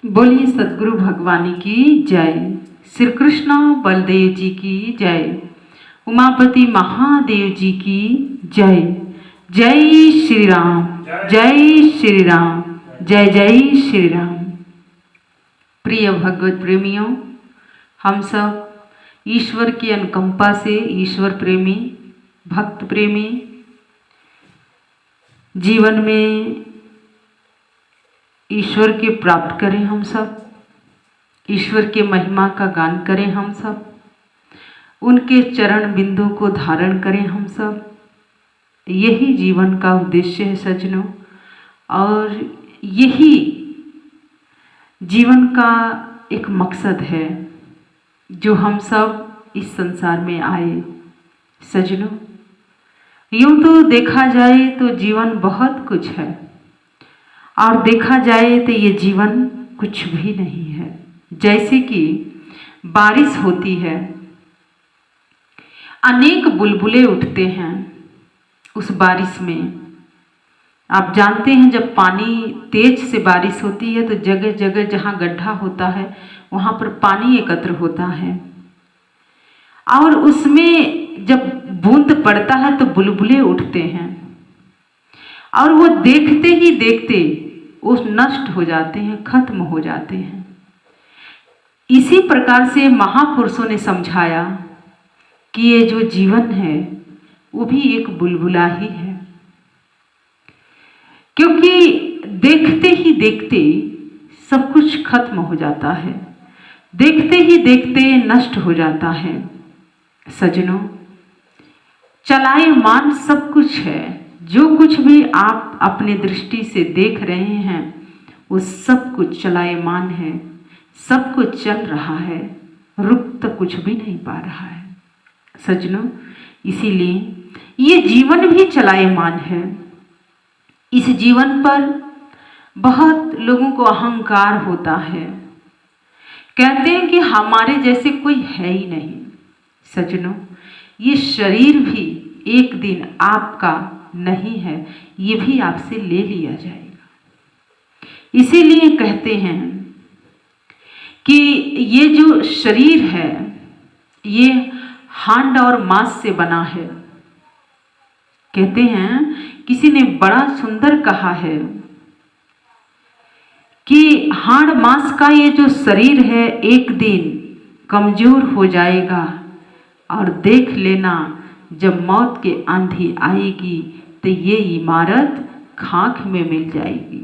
बोलिए सदगुरु भगवानी की जय। श्री कृष्ण बलदेव जी की जय। उमापति महादेव जी की जय। जय श्री राम, जय श्री राम, जय जय श्री राम। प्रिय भगवत प्रेमियों, हम सब ईश्वर की अनुकंपा से ईश्वर प्रेमी, भक्त प्रेमी, जीवन में ईश्वर के प्राप्त करें। हम सब ईश्वर के महिमा का गान करें। हम सब उनके चरण बिंदु को धारण करें। हम सब यही जीवन का उद्देश्य है सज्जनों, और यही जीवन का एक मकसद है जो हम सब इस संसार में आए। सज्जनों, यूं तो देखा जाए तो जीवन बहुत कुछ है, और देखा जाए तो ये जीवन कुछ भी नहीं है। जैसे कि बारिश होती है, अनेक बुलबुले उठते हैं उस बारिश में। आप जानते हैं जब पानी तेज से बारिश होती है तो जगह जगह जहाँ गड्ढा होता है वहाँ पर पानी एकत्र होता है, और उसमें जब बूंद पड़ता है तो बुलबुले उठते हैं, और वो देखते ही देखते वो नष्ट हो जाते हैं, खत्म हो जाते हैं। इसी प्रकार से महापुरुषों ने समझाया कि ये जो जीवन है वो भी एक बुलबुला ही है, क्योंकि देखते ही देखते सब कुछ खत्म हो जाता है, देखते ही देखते नष्ट हो जाता है। सज्जनों, चलायमान सब कुछ है। जो कुछ भी आप अपने दृष्टि से देख रहे हैं वो सब कुछ चलायमान है, सब कुछ चल रहा है, रुक तो कुछ भी नहीं पा रहा है। सज्जनों, इसीलिए ये जीवन भी चलायमान है। इस जीवन पर बहुत लोगों को अहंकार होता है, कहते हैं कि हमारे जैसे कोई है ही नहीं। सज्जनों, ये शरीर भी एक दिन आपका नहीं है, ये भी आपसे ले लिया जाएगा। इसीलिए कहते हैं कि ये जो शरीर है ये हांड और मांस से बना है। कहते हैं, किसी ने बड़ा सुंदर कहा है कि हाड़ मांस का ये जो शरीर है एक दिन कमजोर हो जाएगा, और देख लेना जब मौत की आंधी आएगी तो ये इमारत खाक में मिल जाएगी।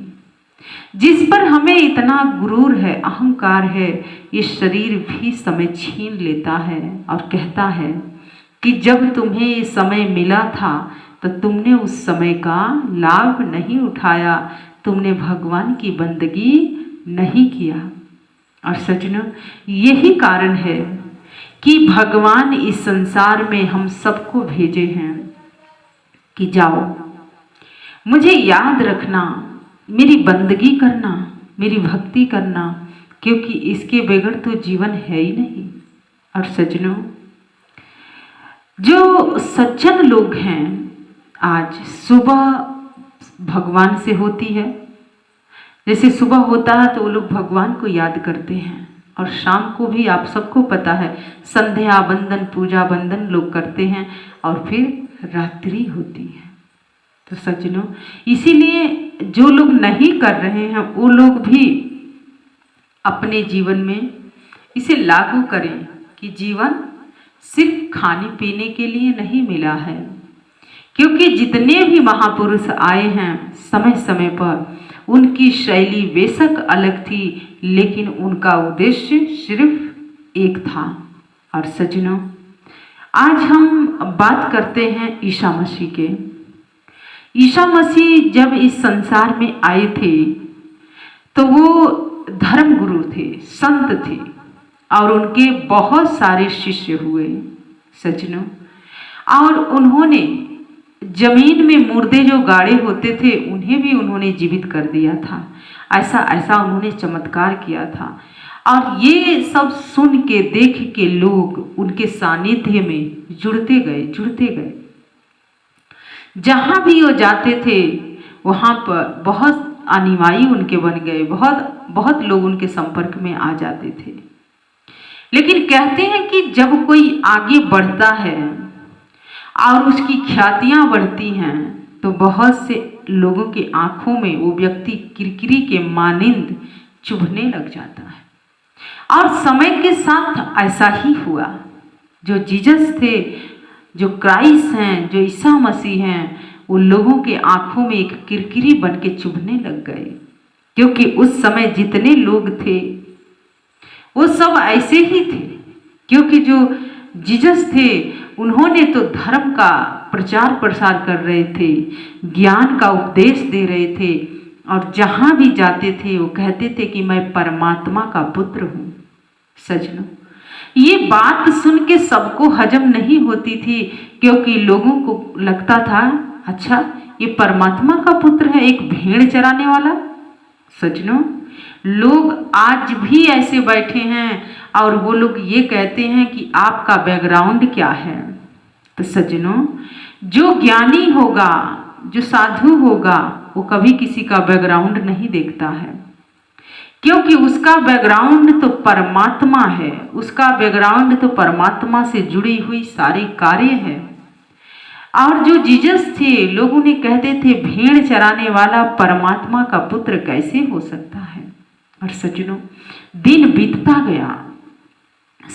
जिस पर हमें इतना गुरूर है, अहंकार है, ये शरीर भी समय छीन लेता है और कहता है कि जब तुम्हें ये समय मिला था तो तुमने उस समय का लाभ नहीं उठाया, तुमने भगवान की बंदगी नहीं किया। और सज्जनों, यही कारण है कि भगवान इस संसार में हम सबको भेजे हैं कि जाओ, मुझे याद रखना, मेरी बंदगी करना, मेरी भक्ति करना, क्योंकि इसके बगैर तो जीवन है ही नहीं। और सज्जनों, जो सज्जन लोग हैं, आज सुबह भगवान से होती है, जैसे सुबह होता है तो वो लोग भगवान को याद करते हैं, और शाम को भी आप सबको पता है संध्या बंदन, पूजा बंदन लोग करते हैं, और फिर रात्रि होती है। तो सज्जनों, इसीलिए जो लोग नहीं कर रहे हैं वो लोग भी अपने जीवन में इसे लागू करें कि जीवन सिर्फ खाने पीने के लिए नहीं मिला है, क्योंकि जितने भी महापुरुष आए हैं समय समय पर उनकी शैली बेशक अलग थी, लेकिन उनका उद्देश्य सिर्फ एक था। और सज्जनों, आज हम बात करते हैं ईसा मसीह के। ईसा मसीह जब इस संसार में आए थे तो वो धर्म गुरु थे, संत थे, और उनके बहुत सारे शिष्य हुए। सज्जनों, और उन्होंने जमीन में मुर्दे जो गाड़े होते थे उन्हें भी उन्होंने जीवित कर दिया था। ऐसा ऐसा उन्होंने चमत्कार किया था, और ये सब सुन के देख के लोग उनके सानिध्य में जुड़ते गए। जहाँ भी वो जाते थे वहाँ पर बहुत अनुयायी उनके बन गए, बहुत बहुत लोग उनके संपर्क में आ जाते थे। लेकिन कहते हैं कि जब कोई आगे बढ़ता है और उसकी ख्यातियां बढ़ती हैं तो बहुत से लोगों की आंखों में वो व्यक्ति किरकिरी के मानिंद चुभने लग जाता है। और समय के साथ ऐसा ही हुआ। जो जीसस थे, जो क्राइस्ट हैं, जो ईसा मसीह हैं, वो लोगों के आंखों में एक किरकिरी बन के चुभने लग गए, क्योंकि उस समय जितने लोग थे वो सब ऐसे ही थे। क्योंकि जो जीसस थे उन्होंने तो धर्म का प्रचार प्रसार कर रहे थे, ज्ञान का उपदेश दे रहे थे, और जहाँ भी जाते थे वो कहते थे कि मैं परमात्मा का पुत्र हूँ। सजनों, ये बात सुन के सबको हजम नहीं होती थी, क्योंकि लोगों को लगता था अच्छा ये परमात्मा का पुत्र है, एक भेड़ चराने वाला। सजनों, लोग आज भी ऐसे बैठे हैं और वो लोग ये कहते हैं कि आपका बैकग्राउंड क्या है। तो सज्जनों, जो ज्ञानी होगा, जो साधु होगा, वो कभी किसी का बैकग्राउंड नहीं देखता है, क्योंकि उसका बैकग्राउंड तो परमात्मा है। उसका बैकग्राउंड तो परमात्मा से जुड़ी हुई सारी कार्य है। और जो जीसस थे, लोग उन्हें कहते थे भेड़ चराने वाला परमात्मा का पुत्र कैसे हो सकता है। और सज्जनों, दिन बीतता गया,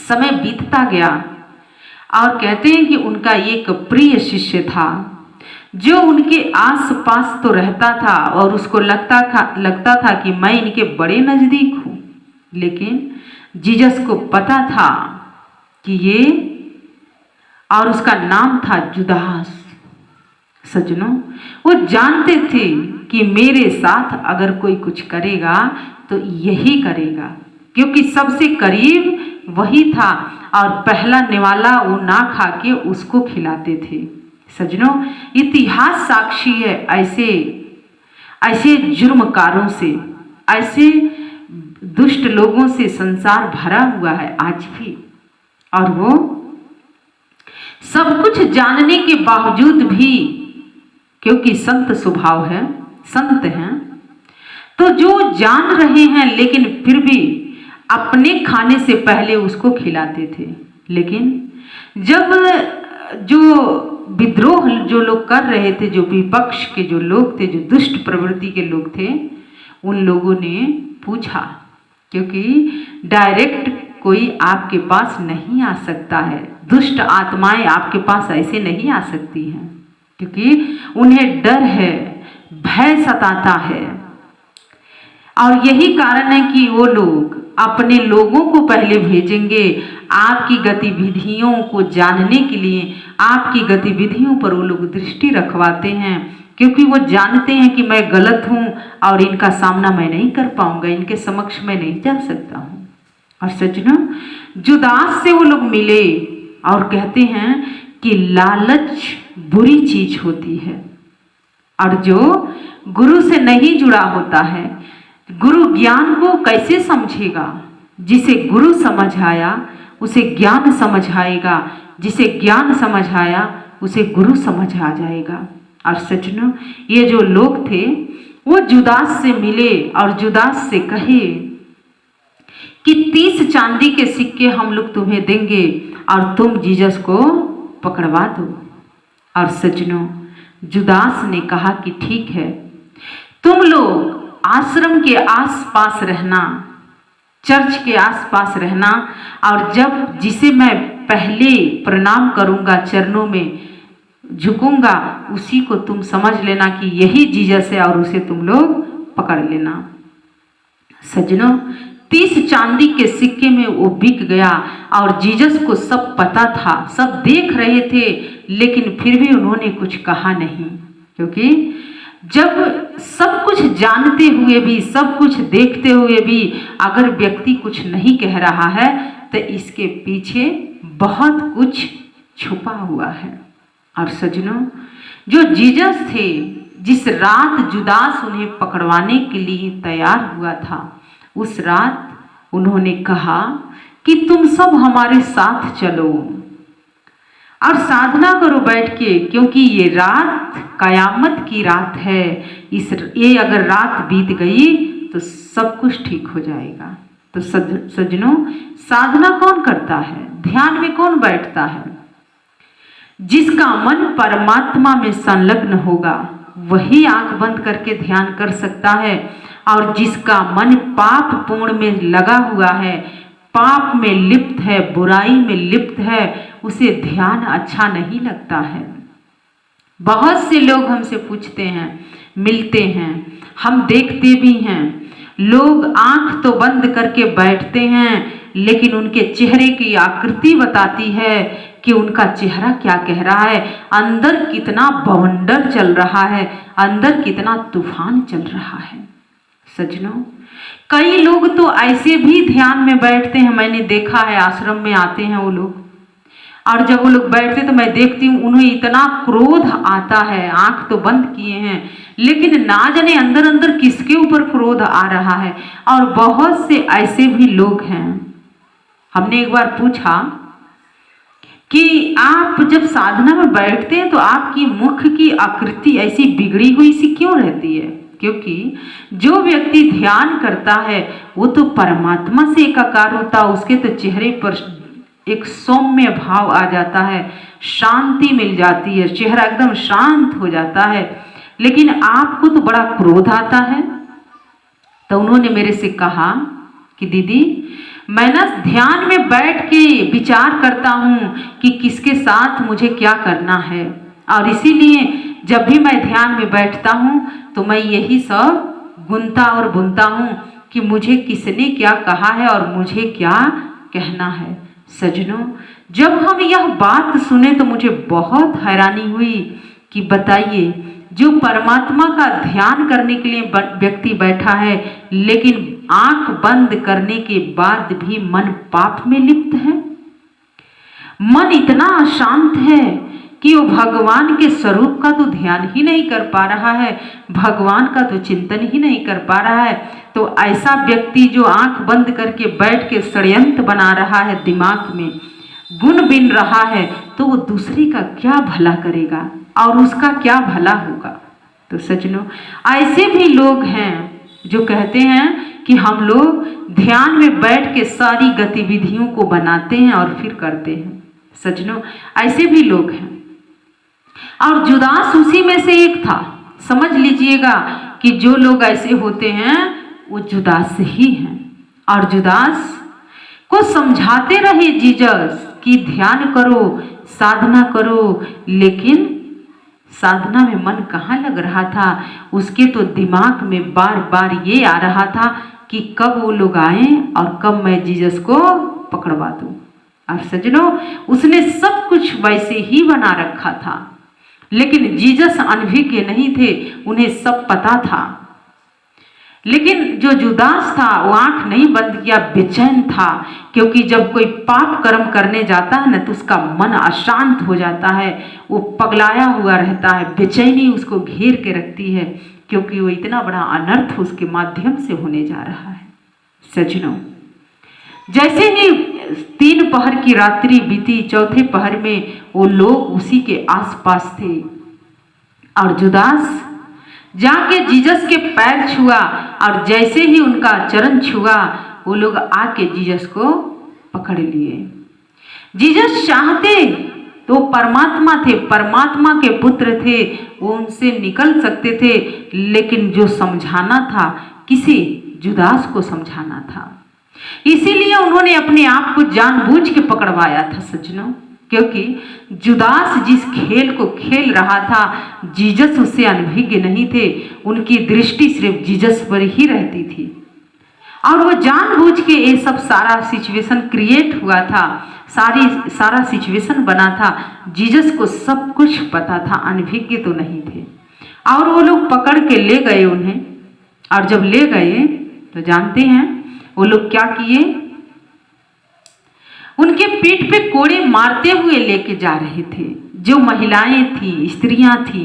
समय बीतता गया, और कहते हैं कि उनका एक प्रिय शिष्य था जो उनके आस पास तो रहता था और उसको लगता था कि मैं इनके बड़े नज़दीक हूँ। लेकिन जीसस को पता था कि ये, और उसका नाम था जुदास। सज्जनों, वो जानते थे कि मेरे साथ अगर कोई कुछ करेगा तो यही करेगा, क्योंकि सबसे करीब वही था और पहला निवाला वो ना खा के उसको खिलाते थे। सज्जनों, इतिहास साक्षी है ऐसे ऐसे जुर्मकारों से, ऐसे दुष्ट लोगों से संसार भरा हुआ है आज भी। और वो सब कुछ जानने के बावजूद भी, क्योंकि संत स्वभाव है, संत हैं, तो जो जान रहे हैं लेकिन फिर भी अपने खाने से पहले उसको खिलाते थे। लेकिन जब जो विद्रोह जो लोग कर रहे थे, जो विपक्ष के जो लोग थे, जो दुष्ट प्रवृत्ति के लोग थे, उन लोगों ने पूछा, क्योंकि डायरेक्ट कोई आपके पास नहीं आ सकता है, दुष्ट आत्माएं आपके पास ऐसे नहीं आ सकती हैं, क्योंकि उन्हें डर है, भय सताता है। और यही कारण है कि वो लोग अपने लोगों को पहले भेजेंगे आपकी गतिविधियों को जानने के लिए। आपकी गतिविधियों पर वो लोग दृष्टि रखवाते हैं, क्योंकि वो जानते हैं कि मैं गलत हूँ और इनका सामना मैं नहीं कर पाऊंगा, इनके समक्ष मैं नहीं जा सकता हूँ। और सज्जनों, जुदास से वो लोग मिले और कहते हैं कि लालच बुरी चीज होती है, और जो गुरु से नहीं जुड़ा होता है, गुरु ज्ञान को कैसे समझेगा। जिसे गुरु समझ आया उसे ज्ञान समझ आएगा, जिसे ज्ञान समझ आया उसे गुरु समझ आ जाएगा। और सज्जनों, ये जो लोग थे वो जुदास से मिले और जुदास से कहे कि 30 चांदी के सिक्के हम लोग तुम्हें देंगे और तुम जीसस को पकड़वा दो। और सज्जनों, जुदास ने कहा कि ठीक है, तुम लोग आश्रम के आसपास रहना, चर्च के आसपास रहना, और जब जिसे मैं पहले प्रणाम करूंगा, चरणों में झुकूंगा, उसी को तुम समझ लेना कि यही जीसस है और उसे तुम लोग पकड़ लेना। सज्जनों, 30 चांदी के सिक्के में वो बिक गया और जीसस को सब पता था, सब देख रहे थे, लेकिन फिर भी उन्होंने कुछ कहा नहीं, क्योंकि जब सब कुछ जानते हुए भी, सब कुछ देखते हुए भी अगर व्यक्ति कुछ नहीं कह रहा है तो इसके पीछे बहुत कुछ छुपा हुआ है। और सज्जनों, जो जीसस थे, जिस रात जुदास उन्हें पकड़वाने के लिए तैयार हुआ था, उस रात उन्होंने कहा कि तुम सब हमारे साथ चलो और साधना करो बैठ के, क्योंकि ये रात कयामत की रात है। ये अगर रात बीत गई तो सब कुछ ठीक हो जाएगा। तो सज्जनों, साधना कौन करता है, ध्यान में कौन बैठता है? जिसका मन परमात्मा में संलग्न होगा वही आंख बंद करके ध्यान कर सकता है। और जिसका मन पाप पूर्ण में लगा हुआ है, पाप में लिप्त है, बुराई में लिप्त है, उसे ध्यान अच्छा नहीं लगता है। बहुत से लोग हमसे पूछते हैं, मिलते हैं, हम देखते भी हैं, लोग आंख तो बंद करके बैठते हैं लेकिन उनके चेहरे की आकृति बताती है कि उनका चेहरा क्या कह रहा है, अंदर कितना बवंडर चल रहा है, अंदर कितना तूफान चल रहा है। सज्जनों, कई लोग तो ऐसे भी ध्यान में बैठते हैं, मैंने देखा है, आश्रम में आते हैं वो लोग, और जब वो लोग बैठते तो मैं देखती हूँ उन्हें इतना क्रोध आता है, आंख तो बंद किए हैं लेकिन ना जाने अंदर अंदर किसके ऊपर क्रोध आ रहा है। और बहुत से ऐसे भी लोग हैं। हमने एक बार पूछा कि आप जब साधना में बैठते हैं तो आपकी मुख की आकृति ऐसी बिगड़ी हुई सी क्यों रहती है? क्योंकि जो व्यक्ति ध्यान करता है वो तो परमात्मा से एकाकार होता है, उसके तो चेहरे पर एक सौम्य भाव आ जाता है, शांति मिल जाती है, चेहरा एकदम शांत हो जाता है। लेकिन आपको तो बड़ा क्रोध आता है। तो उन्होंने मेरे से कहा कि दीदी, मैं ना ध्यान में बैठ के विचार करता हूँ कि किसके साथ मुझे क्या करना है, और इसीलिए जब भी मैं ध्यान में बैठता हूँ तो मैं यही सब गुनता और बुनता हूँ कि मुझे किसने क्या कहा है और मुझे क्या कहना है। सज्जनों, जब हम यह बात सुने तो मुझे बहुत हैरानी हुई कि बताइए, जो परमात्मा का ध्यान करने के लिए व्यक्ति बैठा है लेकिन आंख बंद करने के बाद भी मन पाप में लिप्त है, मन इतना अशांत है कि वो भगवान के स्वरूप का तो ध्यान ही नहीं कर पा रहा है, भगवान का तो चिंतन ही नहीं कर पा रहा है। तो ऐसा व्यक्ति जो आंख बंद करके बैठ के षड्यंत्र बना रहा है, दिमाग में गुण बिन रहा है, तो वो दूसरे का क्या भला करेगा और उसका क्या भला होगा? तो सज्जनों, ऐसे भी लोग हैं जो कहते हैं कि हम लोग ध्यान में बैठ के सारी गतिविधियों को बनाते हैं और फिर करते हैं। सज्जनों, ऐसे भी लोग हैं। और जुदास उसी में से एक था। समझ लीजिएगा कि जो लोग ऐसे होते हैं वो जुदास ही हैं। और जुदास को समझाते रहे जीसस कि ध्यान करो, साधना करो, लेकिन साधना में मन कहाँ लग रहा था? उसके तो दिमाग में बार बार ये आ रहा था कि कब वो लोग आए और कब मैं जीसस को पकड़वा दूं। और सज्जनों, उसने सब कुछ वैसे ही बना रखा था, लेकिन जीसस अनभिज्ञ नहीं थे, उन्हें सब पता था। लेकिन जो जुदास था वो आंख नहीं बंद किया, बेचैन था, क्योंकि जब कोई पाप कर्म करने जाता है ना तो उसका मन अशांत हो जाता है, वो पगलाया हुआ रहता है, बेचैनी उसको घेर के रखती है, क्योंकि वो इतना बड़ा अनर्थ उसके माध्यम से होने जा रहा है। सज्जनों, जैसे ही 3 पहर की रात्रि बीती, चौथे पहर में वो लोग उसी के आसपास थे और जुदास जाके जीसस के पैर छुआ, और जैसे ही उनका चरण छुआ वो लोग आके जीसस को पकड़ लिए। जीसस चाहते तो परमात्मा थे, परमात्मा के पुत्र थे, वो उनसे निकल सकते थे, लेकिन जो समझाना था किसे? जुदास को समझाना था। इसीलिए उन्होंने अपने आप को जानबूझ के पकड़वाया था सज्जनों, क्योंकि जुदास जिस खेल को खेल रहा था, जीसस उससे अनभिज्ञ नहीं थे, उनकी दृष्टि सिर्फ जीसस पर ही रहती थी, और वो जानबूझ के ये सब सारा सिचुएशन क्रिएट हुआ था, सारा सिचुएशन बना था। जीसस को सब कुछ पता था, अनभिज्ञ तो नहीं थे। और वो लोग पकड़ के ले गए उन्हें, और जब ले गए तो जानते हैं वो लोग क्या किए? उनके पीठ पे कोड़े मारते हुए लेके जा रहे थे। जो महिलाएं थी, स्त्रियां थी,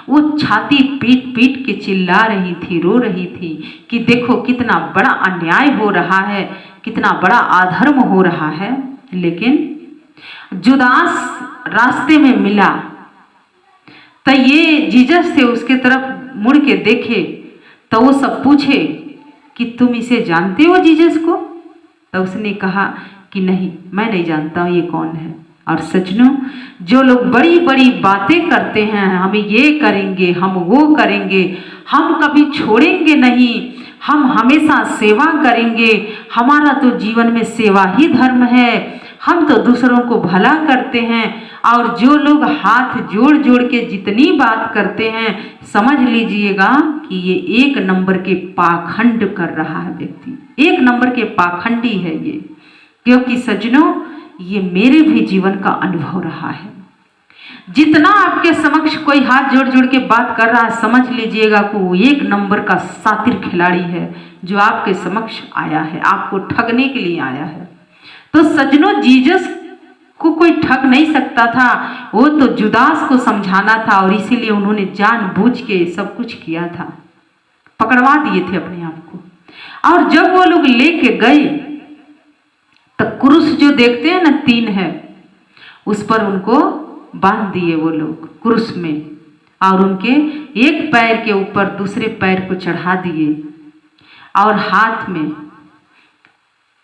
वो छाती पीट पीट के चिल्ला रही थी, रो रही थी कि देखो कितना बड़ा अन्याय हो रहा है, कितना बड़ा अधर्म हो रहा है। लेकिन जुदास रास्ते में मिला तो ये जीसस से उसके तरफ मुड़ के देखे तो वो सब पूछे कि तुम इसे जानते हो जीसस को? तो उसने कहा कि नहीं, मैं नहीं जानता हूँ ये कौन है। और सजनों, जो लोग बड़ी बड़ी बातें करते हैं, हम ये करेंगे, हम वो करेंगे, हम कभी छोड़ेंगे नहीं, हम हमेशा सेवा करेंगे, हमारा तो जीवन में सेवा ही धर्म है, हम तो दूसरों को भला करते हैं, और जो लोग हाथ जोड़ जोड़ के जितनी बात करते हैं, समझ लीजिएगा कि ये एक नंबर के पाखंड कर रहा है व्यक्ति, एक नंबर के पाखंडी है ये। क्योंकि सज्जनों, ये मेरे भी जीवन का अनुभव रहा है। जितना आपके समक्ष कोई हाथ जोड़ जोड़ के बात कर रहा है, समझ लीजिएगा कि वो एक नंबर का शातिर खिलाड़ी है जो आपके समक्ष आया है, आपको ठगने के लिए आया है। तो सज्जनों, जीसस को कोई ठग नहीं सकता था, वो तो जुदास को समझाना था, और इसीलिए उन्होंने जानबूझ के सब कुछ किया था, पकड़वा दिए थे अपने आप को। और जब वो लोग लेके गए तो क्रूस जो देखते हैं ना, 3 है, उस पर उनको बांध दिए वो लोग क्रूस में, और उनके एक पैर के ऊपर दूसरे पैर को चढ़ा दिए, और हाथ में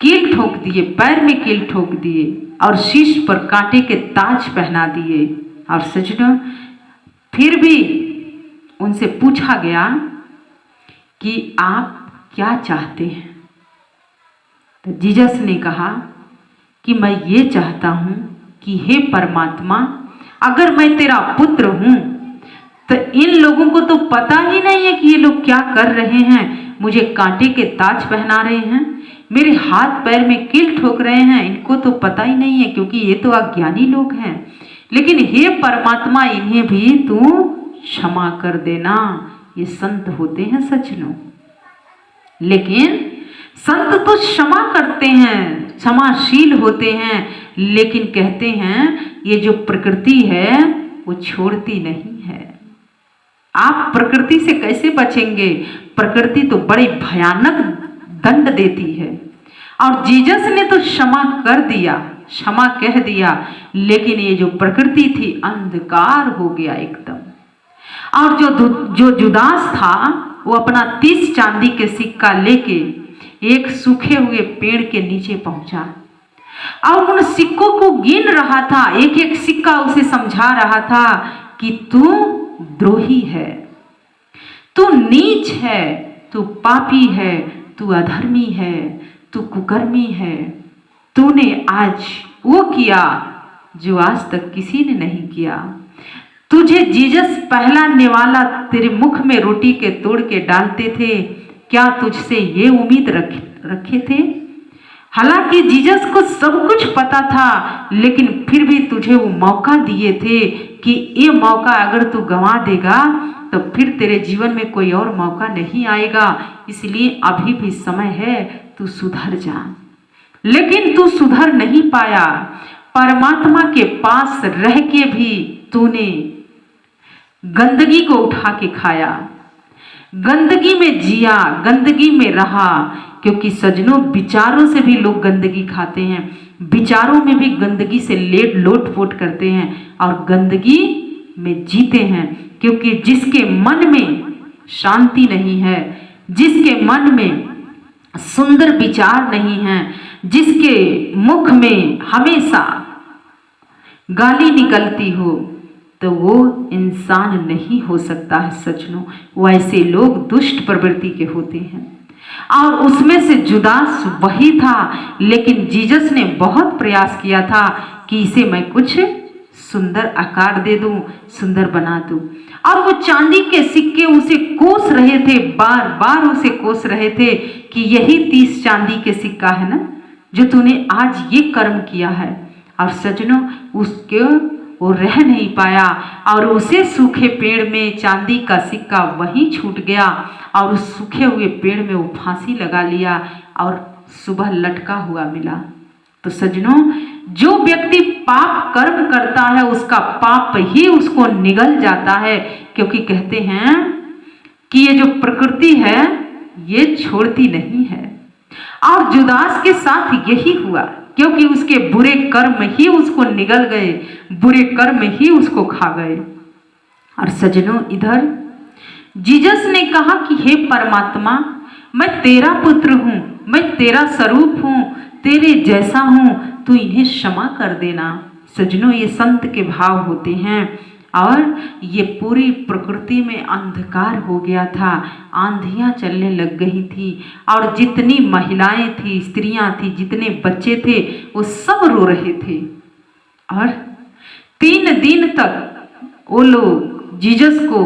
कील ठोक दिए, पैर में कील ठोक दिए, और शीश पर कांटे के ताज पहना दिए। और सज्जनों, फिर भी उनसे पूछा गया कि आप क्या चाहते हैं? तो जीसस ने कहा कि मैं ये चाहता हूँ कि हे परमात्मा, अगर मैं तेरा पुत्र हूँ तो इन लोगों को तो पता ही नहीं है कि ये लोग क्या कर रहे हैं, मुझे कांटे के ताज पहना रहे हैं, मेरे हाथ पैर में कील ठोक रहे हैं, इनको तो पता ही नहीं है, क्योंकि ये तो अज्ञानी लोग हैं। लेकिन हे परमात्मा, इन्हें भी तू क्षमा कर देना। ये संत होते हैं सज्जनों, लेकिन संत तो क्षमा करते हैं, क्षमाशील होते हैं, लेकिन कहते हैं ये जो प्रकृति है वो छोड़ती नहीं है। आप प्रकृति से कैसे बचेंगे? प्रकृति तो बड़ी भयानक दंड देती है। और जीसस ने तो क्षमा कर दिया, क्षमा कह दिया, लेकिन ये जो प्रकृति थी अंधकार हो गया एकदम। और जो जुदास था वो अपना 30 चांदी के सिक्का लेके एक सूखे हुए पेड़ के नीचे पहुंचा, और उन सिक्कों को गिन रहा था, एक एक सिक्का उसे समझा रहा था कि तू द्रोही है, तू नीच है, तू पापी है, तू अधर्मी है, तू कुकर्मी है, तूने आज वो किया जो आज तक किसी ने नहीं किया। तुझे जीसस पहला निवाला तेरे मुख में रोटी के तोड़ के डालते थे, क्या तुझसे ये उम्मीद रखे थे? हालांकि जीसस को सब कुछ पता था, लेकिन फिर भी तुझे वो मौका दिए थे कि ये मौका अगर तू गंवा देगा तो फिर तेरे जीवन में कोई और मौका नहीं आएगा, इसलिए अभी भी समय है, तू सुधर जा। लेकिन तू सुधर नहीं पाया। परमात्मा के पास रह के भी तूने गंदगी को उठा के खाया, गंदगी में जिया, गंदगी में रहा। क्योंकि सज्जनों, विचारों से भी लोग गंदगी खाते हैं, विचारों में भी गंदगी से लोट-पोट करते हैं और गंदगी में जीते हैं। क्योंकि जिसके मन में शांति नहीं है, जिसके मन में सुंदर विचार नहीं है, जिसके मुख में हमेशा गाली निकलती हो, तो वो इंसान नहीं हो सकता है सज्जनों। वैसे लोग दुष्ट प्रवृत्ति के होते हैं, और उसमें से जुदास वही था। लेकिन जीसस ने बहुत प्रयास किया था कि इसे मैं कुछ सुंदर आकार दे दूं, सुंदर बना दूं। और वो चांदी के सिक्के उसे कोस रहे थे, बार बार उसे कोस रहे थे कि यही 30 चांदी के सिक्का है ना जो तूने आज ये कर्म किया है। और सज्जनों, उसके वो रह नहीं पाया, और उसे सूखे पेड़ में चांदी का सिक्का वहीं छूट गया, और उस सूखे हुए पेड़ में वो फांसी लगा लिया और सुबह लटका हुआ मिला। तो सज्जनों, जो व्यक्ति पाप कर्म करता है उसका पाप ही उसको निगल जाता है। क्योंकि कहते हैं कि ये जो प्रकृति है ये छोड़ती नहीं है। और जुदास के साथ यही हुआ, क्योंकि उसके बुरे कर्म ही उसको निगल गए, बुरे कर्म ही उसको खा गए। और सज्जनों, इधर जीसस ने कहा कि हे परमात्मा, मैं तेरा पुत्र हूँ, मैं तेरा स्वरूप हूँ, तेरे जैसा हूँ, तू इन्हें क्षमा कर देना। सज्जनों, ये संत के भाव होते हैं। और ये पूरी प्रकृति में अंधकार हो गया था, आंधियां चलने लग गई थी, और जितनी महिलाएं थी, स्त्रियां थी, जितने बच्चे थे, वो सब रो रहे थे। और 3 दिन तक वो लोग जीसस को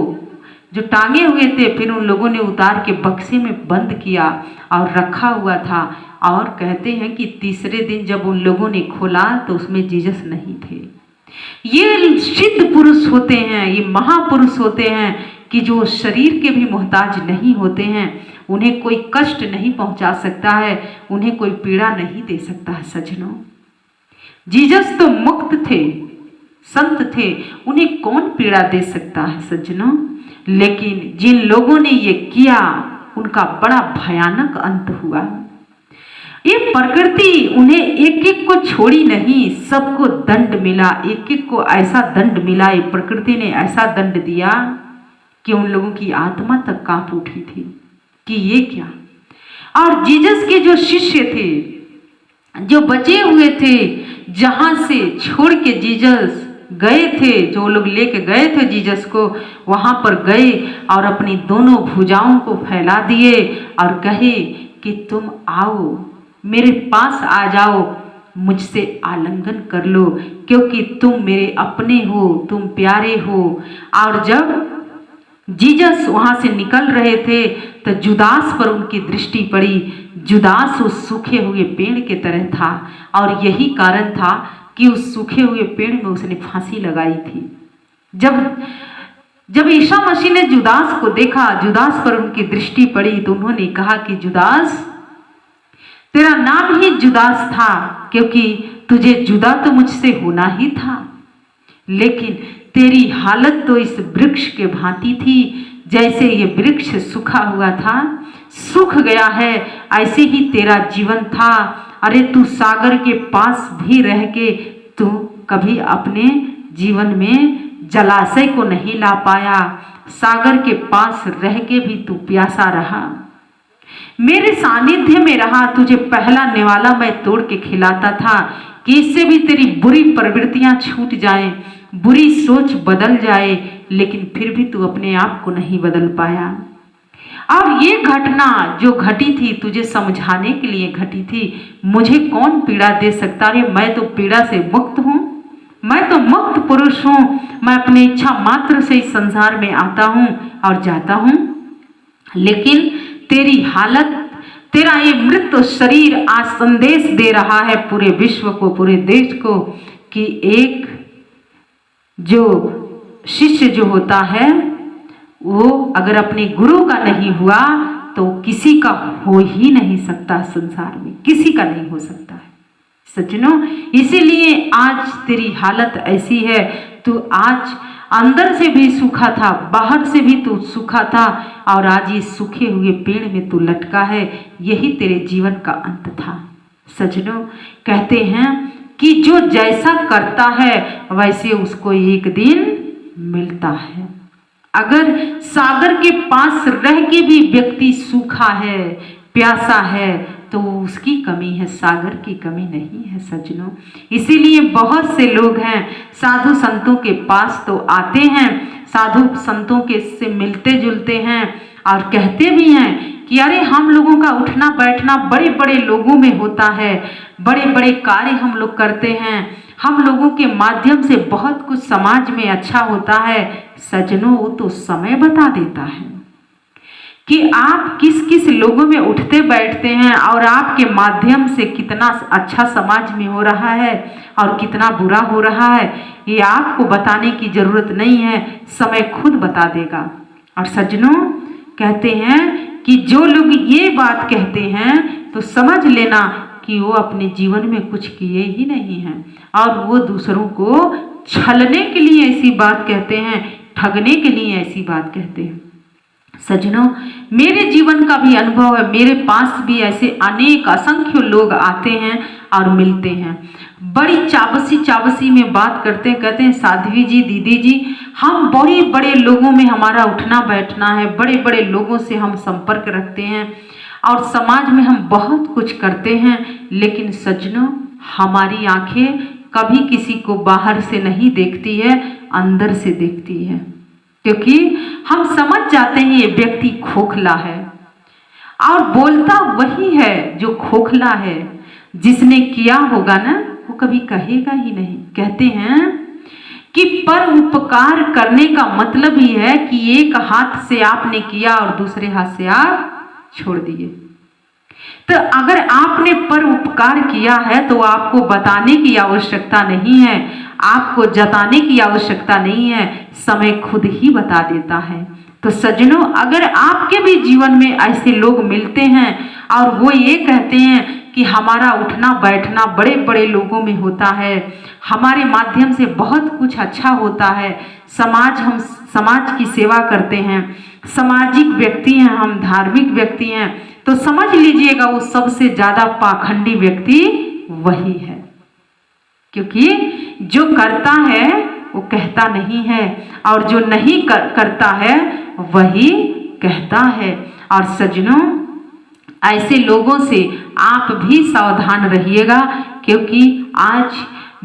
जो टांगे हुए थे, फिर उन लोगों ने उतार के बक्से में बंद किया और रखा हुआ था। और कहते हैं कि तीसरे दिन जब उन लोगों ने खोला तो उसमें जीसस नहीं थे। ये सिद्ध पुरुष होते हैं, ये महापुरुष होते हैं कि जो शरीर के भी मोहताज नहीं होते हैं, उन्हें कोई कष्ट नहीं पहुंचा सकता है, उन्हें कोई पीड़ा नहीं दे सकता है। सज्जनों, जीसस तो मुक्त थे, संत थे, उन्हें कौन पीड़ा दे सकता है। सज्जनों, लेकिन जिन लोगों ने ये किया, उनका बड़ा भयानक अंत हुआ। ये प्रकृति उन्हें एक एक को छोड़ी नहीं, सबको दंड मिला, एक एक को ऐसा दंड मिला, ये प्रकृति ने ऐसा दंड दिया कि उन लोगों की आत्मा तक कांप उठी थी कि ये क्या। और जीसस के जो शिष्य थे, जो बचे हुए थे, जहां से छोड़ के जीसस गए थे, जो लोग लेके गए थे जीसस को, वहां पर गए और अपनी दोनों भुजाओं को फैला दिए और कहे कि तुम आओ, मेरे पास आ जाओ, मुझसे आलिंगन कर लो, क्योंकि तुम मेरे अपने हो, तुम प्यारे हो। और जब जीसस वहां से निकल रहे थे तो जुदास पर उनकी दृष्टि पड़ी। जुदास उस सूखे हुए पेड़ के तरह था, और यही कारण था कि उस सूखे हुए पेड़ में उसने फांसी लगाई थी। जब ईसा मसीह ने जुदास को देखा, जुदास पर उनकी दृष्टि पड़ी, तो उन्होंने कहा कि जुदास, तेरा नाम ही जुदास था, क्योंकि तुझे जुदा तो मुझसे होना ही था, लेकिन तेरी हालत तो इस वृक्ष के भांति थी, जैसे ये वृक्ष सूखा हुआ था, सूख गया है, ऐसे ही तेरा जीवन था। अरे तू सागर के पास भी रह के तू कभी अपने जीवन में जलाशय को नहीं ला पाया, सागर के पास रह के भी तू प्यासा रहा, मेरे सानिध्य में रहा, तुझे पहला निवाला मैं तोड़ के खिलाता था कि इससे भी तेरी बुरी प्रवृत्तियां छूट जाएं, बुरी सोच बदल जाए, लेकिन फिर भी तू अपने आप को नहीं बदल पाया। और ये घटना जो घटी थी, तुझे समझाने के लिए घटी थी। मुझे कौन पीड़ा दे सकता है? मैं तो पीड़ा से मुक्त हूँ, मैं तो मुक्त पुरुष हूँ, मैं अपनी इच्छा मात्र से इस संसार में आता हूँ और जाता हूँ। लेकिन तेरी हालत, तेरा ये मृत शरीर आज संदेश दे रहा है पूरे विश्व को, पूरे देश को, कि एक जो शिष्य जो होता है वो अगर अपने गुरु का नहीं हुआ तो किसी का हो ही नहीं सकता, संसार में किसी का नहीं हो सकता है। सज्जनों, इसीलिए आज तेरी हालत ऐसी है, तू आज अंदर से भी सूखा था, बाहर से भी तू सूखा था, और आज ये सूखे हुए पेड़ में तू लटका है। यही तेरे जीवन का अंत था। सज्जनों, कहते हैं कि जो जैसा करता है वैसे उसको एक दिन मिलता है। अगर सागर के पास रह के भी व्यक्ति सूखा है, प्यासा है, तो उसकी कमी है, सागर की कमी नहीं है। सज्जनों, इसीलिए बहुत से लोग हैं साधु संतों के पास तो आते हैं, साधु संतों के से मिलते जुलते हैं और कहते भी हैं कि अरे हम लोगों का उठना बैठना बड़े बड़े लोगों में होता है, बड़े बड़े कार्य हम लोग करते हैं, हम लोगों के माध्यम से बहुत कुछ समाज में अच्छा होता है। सज्जनों, वो तो समय बता देता है कि आप किस किस लोगों में उठते बैठते हैं और आपके माध्यम से कितना अच्छा समाज में हो रहा है और कितना बुरा हो रहा है। ये आपको बताने की जरूरत नहीं है, समय खुद बता देगा। और सज्जनों, कहते हैं कि जो लोग ये बात कहते हैं तो समझ लेना कि वो अपने जीवन में कुछ किए ही नहीं हैं, और वो दूसरों को छलने के लिए ऐसी बात कहते हैं, ठगने के लिए ऐसी बात कहते हैं। सज्जनों, मेरे जीवन का भी अनुभव है, मेरे पास भी ऐसे अनेक असंख्य लोग आते हैं और मिलते हैं, बड़ी चाबसी में बात करते हैं, कहते हैं साध्वी जी, दीदी जी, हम बड़े बड़े लोगों में हमारा उठना बैठना है, बड़े बड़े लोगों से हम संपर्क रखते हैं, और समाज में हम बहुत कुछ करते हैं, लेकिन सज्जनों हमारी आंखें कभी किसी को बाहर से नहीं देखती है, अंदर से देखती है। क्योंकि हम समझ जाते हैं ये व्यक्ति खोखला है, और बोलता वही है जो खोखला है। जिसने किया होगा ना वो कभी कहेगा ही नहीं। कहते हैं कि पर उपकार करने का मतलब ही है कि एक हाथ से आपने किया और दूसरे हाथ से आप छोड़ दिए। तो अगर आपने पर उपकार किया है तो आपको बताने की आवश्यकता नहीं है, आपको जताने की आवश्यकता नहीं है, समय खुद ही बता देता है। तो सज्जनों अगर आपके भी जीवन में ऐसे लोग मिलते हैं और वो ये कहते हैं कि हमारा उठना बैठना बड़े बड़े लोगों में होता है, हमारे माध्यम से बहुत कुछ अच्छा होता है, हम समाज की सेवा करते हैं, सामाजिक व्यक्ति हैं, हम धार्मिक व्यक्ति हैं, तो समझ लीजिएगा वो सबसे ज्यादा पाखंडी व्यक्ति वही है। क्योंकि जो करता है वो कहता नहीं है, और जो नहीं करता है वही कहता है। और सज्जनों ऐसे लोगों से आप भी सावधान रहिएगा, क्योंकि आज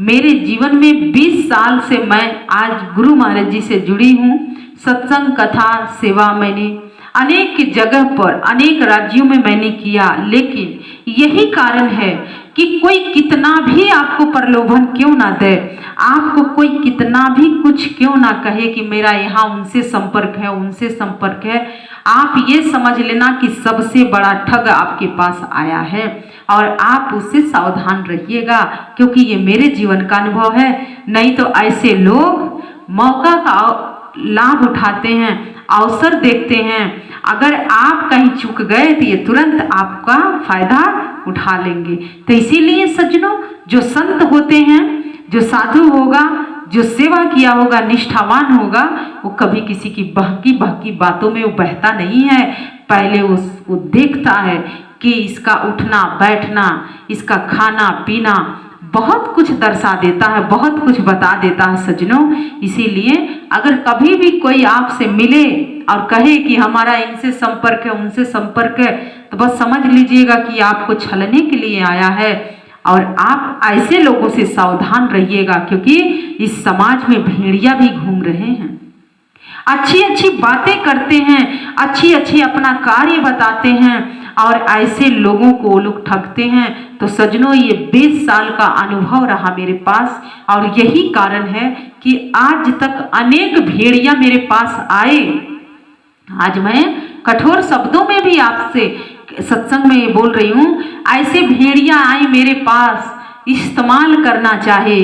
मेरे जीवन में 20 साल से मैं आज गुरु महाराज जी से जुड़ी हूँ। सत्संग कथा सेवा मैंने अनेक जगह पर अनेक राज्यों में मैंने किया, लेकिन यही कारण है कि कोई कितना भी आपको प्रलोभन क्यों ना दे, आपको कोई कितना भी कुछ क्यों ना कहे कि मेरा यहाँ उनसे संपर्क है उनसे संपर्क है, आप ये समझ लेना कि सबसे बड़ा ठग आपके पास आया है, और आप उससे सावधान रहिएगा। क्योंकि ये मेरे जीवन का अनुभव है। नहीं तो ऐसे लोग मौका का लाभ उठाते हैं, अवसर देखते हैं। अगर आप कहीं चूक गए तो ये तुरंत आपका फायदा उठा लेंगे। तो इसीलिए सज्जनों जो संत होते हैं, जो साधु होगा, जो सेवा किया होगा, निष्ठावान होगा, वो कभी किसी की बहकी बातों में वो बहता नहीं है। पहले वो देखता है कि इसका उठना बैठना, इसका खाना पीना बहुत कुछ दर्शा देता है, बहुत कुछ बता देता है सज्जनों। इसीलिए अगर कभी भी कोई आपसे मिले और कहे कि हमारा इनसे संपर्क है उनसे संपर्क है, तो बस समझ लीजिएगा कि आपको छलने के लिए आया है। और आप ऐसे लोगों से सावधान रहिएगा, क्योंकि इस समाज में भेड़िया भी घूम रहे हैं, अच्छी अच्छी बातें करते हैं, अच्छी अच्छी अपना कार्य बताते हैं, और ऐसे लोगों को वो लोग ठगते हैं। तो सज्जनों ये 20 साल का अनुभव रहा मेरे पास, और यही कारण है कि आज तक अनेक भेड़िया मेरे पास आए। आज मैं कठोर शब्दों में भी आपसे सत्संग में बोल रही हूँ, ऐसे भेड़िया आए मेरे पास, इस्तेमाल करना चाहे,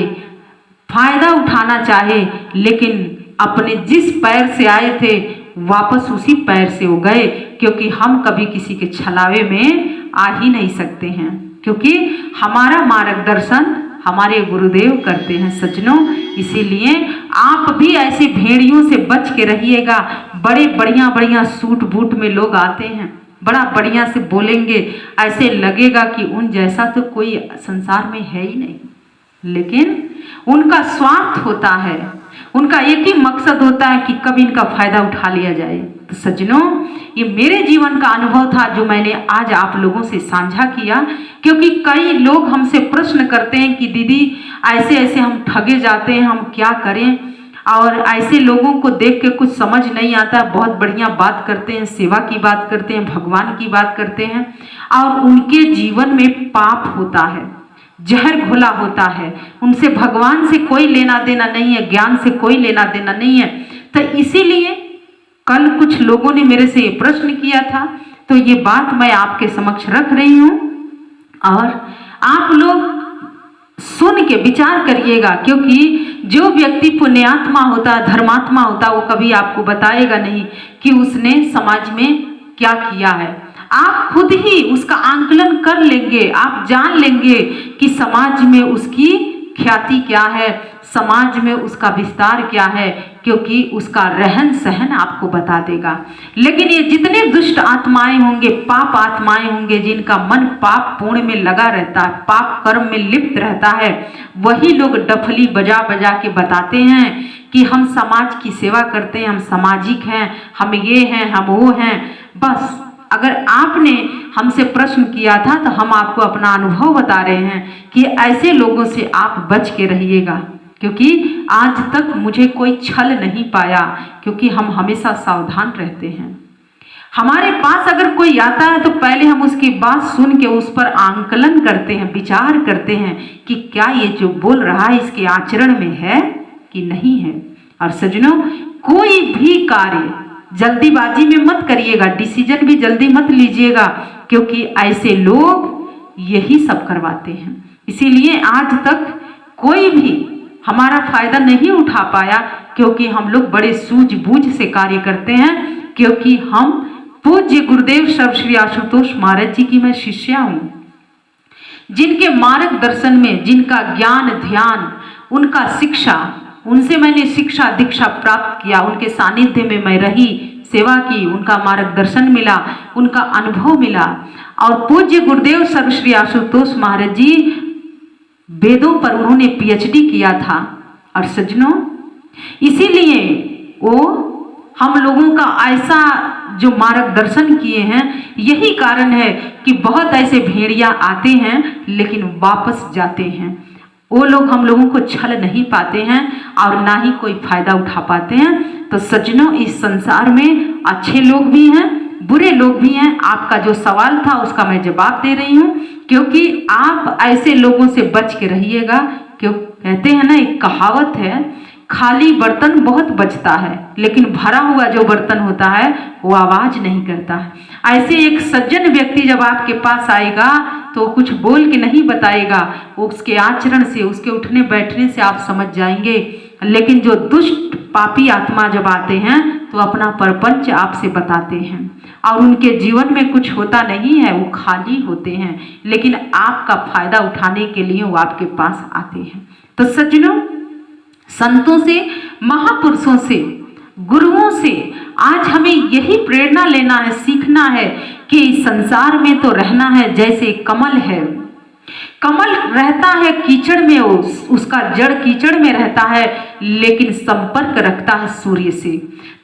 फायदा उठाना चाहे, लेकिन अपने जिस पैर से आए थे वापस उसी पैर से वो गए। क्योंकि हम कभी किसी के छलावे में आ ही नहीं सकते हैं, क्योंकि हमारा मार्गदर्शन हमारे गुरुदेव करते हैं सज्जनों। इसीलिए आप भी ऐसे भेड़ियों से बच के रहिएगा। बड़े बढ़िया सूट बूट में लोग आते हैं, बड़ा बढ़िया से बोलेंगे, ऐसे लगेगा कि उन जैसा तो कोई संसार में है ही नहीं, लेकिन उनका स्वार्थ होता है, उनका एक ही मकसद होता है कि कभी इनका फायदा उठा लिया जाए। तो सज्जनों ये मेरे जीवन का अनुभव था जो मैंने आज आप लोगों से साझा किया। क्योंकि कई लोग हमसे प्रश्न करते हैं कि दीदी ऐसे ऐसे हम ठगे जाते हैं, हम क्या करें, और ऐसे लोगों को देख के कुछ समझ नहीं आता। बहुत बढ़िया बात करते हैं, सेवा की बात करते हैं, भगवान की बात करते हैं, और उनके जीवन में पाप होता है, जहर घोला होता है, उनसे भगवान से कोई लेना देना नहीं है, ज्ञान से कोई लेना देना नहीं है। तो इसीलिए कल कुछ लोगों ने मेरे से ये प्रश्न किया था, तो ये बात मैं आपके समक्ष रख रही हूँ, और आप लोग सुन के विचार करिएगा। क्योंकि जो व्यक्ति पुण्यात्मा होता है, धर्मात्मा होता है, वो कभी आपको बताएगा नहीं कि उसने समाज में क्या किया है। आप खुद ही उसका आंकलन कर लेंगे, आप जान लेंगे कि समाज में उसकी ख्याति क्या है, समाज में उसका विस्तार क्या है, क्योंकि उसका रहन सहन आपको बता देगा। लेकिन ये जितने दुष्ट आत्माएं होंगे, पाप आत्माएं होंगे, जिनका मन पाप पुण्य में लगा रहता है, पाप कर्म में लिप्त रहता है, वही लोग डफली बजा बजा के बताते हैं कि हम समाज की सेवा करते हैं, हम सामाजिक हैं, हम ये हैं, हम वो हैं। बस अगर आपने हमसे प्रश्न किया था, तो हम आपको अपना अनुभव बता रहे हैं कि ऐसे लोगों से आप बच के रहिएगा, क्योंकि आज तक मुझे कोई छल नहीं पाया, क्योंकि हम हमेशा सावधान रहते हैं। हमारे पास अगर कोई आता है तो पहले हम उसकी बात सुन के उस पर आंकलन करते हैं, विचार करते हैं कि क्या ये जो बोल रहा है इसके आचरण में है कि नहीं है। और सज्जनों, कोई भी कार्य जल्दीबाजी में मत करिएगा, डिसीजन भी जल्दी मत लीजिएगा, क्योंकि ऐसे लोग यही सब करवाते हैं। इसीलिए आज तक कोई भी हमारा फायदा नहीं उठा पाया, क्योंकि हम लोग बड़े सूझबूझ से कार्य करते हैं, क्योंकि हम पूज्य गुरुदेव सर्व श्री आशुतोष महाराज जी की मैं शिष्या हूँ, जिनके मार्गदर्शन में, जिनका ज्ञान ध्यान, उनका शिक्षा, उनसे मैंने शिक्षा दीक्षा प्राप्त किया, उनके सानिध्य में मैं रही, सेवा की, उनका मार्गदर्शन मिला, उनका अनुभव मिला। और पूज्य गुरुदेव सर्व श्री आशुतोष महाराज जी वेदों पर उन्होंने पीएचडी किया था। और सज्जनों, इसीलिए वो हम लोगों का ऐसा जो मार्गदर्शन किए हैं, यही कारण है कि बहुत ऐसे भेड़िया आते हैं लेकिन वापस जाते हैं। वो लोग हम लोगों को छल नहीं पाते हैं और ना ही कोई फायदा उठा पाते हैं। तो सज्जनों, इस संसार में अच्छे लोग भी हैं, बुरे लोग भी हैं। आपका जो सवाल था उसका मैं जवाब दे रही हूँ, क्योंकि आप ऐसे लोगों से बच के रहिएगा। क्यों कहते हैं ना, एक कहावत है, खाली बर्तन बहुत बचता है, लेकिन भरा हुआ जो बर्तन होता है वो आवाज नहीं करता है। ऐसे एक सज्जन व्यक्ति जब आपके पास आएगा तो कुछ बोल के नहीं बताएगा, उसके आचरण से, उसके उठने बैठने से आप समझ जाएंगे। लेकिन जो दुष्ट पापी आत्मा जब आते हैं तो अपना परपंच आपसे बताते हैं, और उनके जीवन में कुछ होता नहीं है, वो खाली होते हैं, लेकिन आपका फायदा उठाने के लिए वो आपके पास आते हैं। तो सज्जनों, संतों से, महापुरुषों से, गुरुओं से आज हमें यही प्रेरणा लेना है, सीखना है कि संसार में तो रहना है जैसे कमल है। कमल रहता है कीचड़ में, उसका जड़ कीचड़ में रहता है, लेकिन संपर्क रखता है सूर्य से।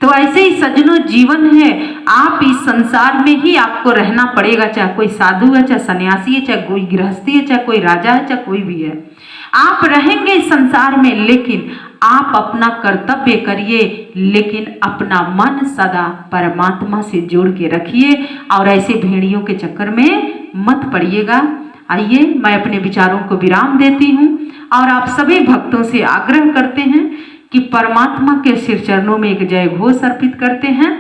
तो ऐसे ही सज्जनों जीवन है, आप इस संसार में ही आपको रहना पड़ेगा, चाहे कोई साधु है, चाहे सन्यासी है, चाहे कोई गृहस्थी है, चाहे कोई राजा है, चाहे कोई भी है। आप रहेंगे इस संसार में, लेकिन आप अपना कर्तव्य करिए, लेकिन अपना मन सदा परमात्मा से जोड़ के रखिए और ऐसे भेड़ियों के चक्कर में मत पड़िएगा। आइए, मैं अपने विचारों को विराम देती हूँ और आप सभी भक्तों से आग्रह करते हैं कि परमात्मा के सिर चरणों में एक जय घोष अर्पित करते हैं।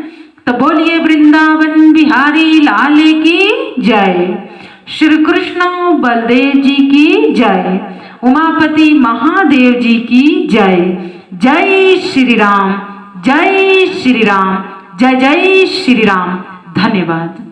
तो बोलिए वृंदावन बिहारी लाल की जय, श्री कृष्ण बलदेव जी की जय, उमापति महादेव जी की जय। जय श्री राम, जय श्री राम, जय जय श्री राम। धन्यवाद।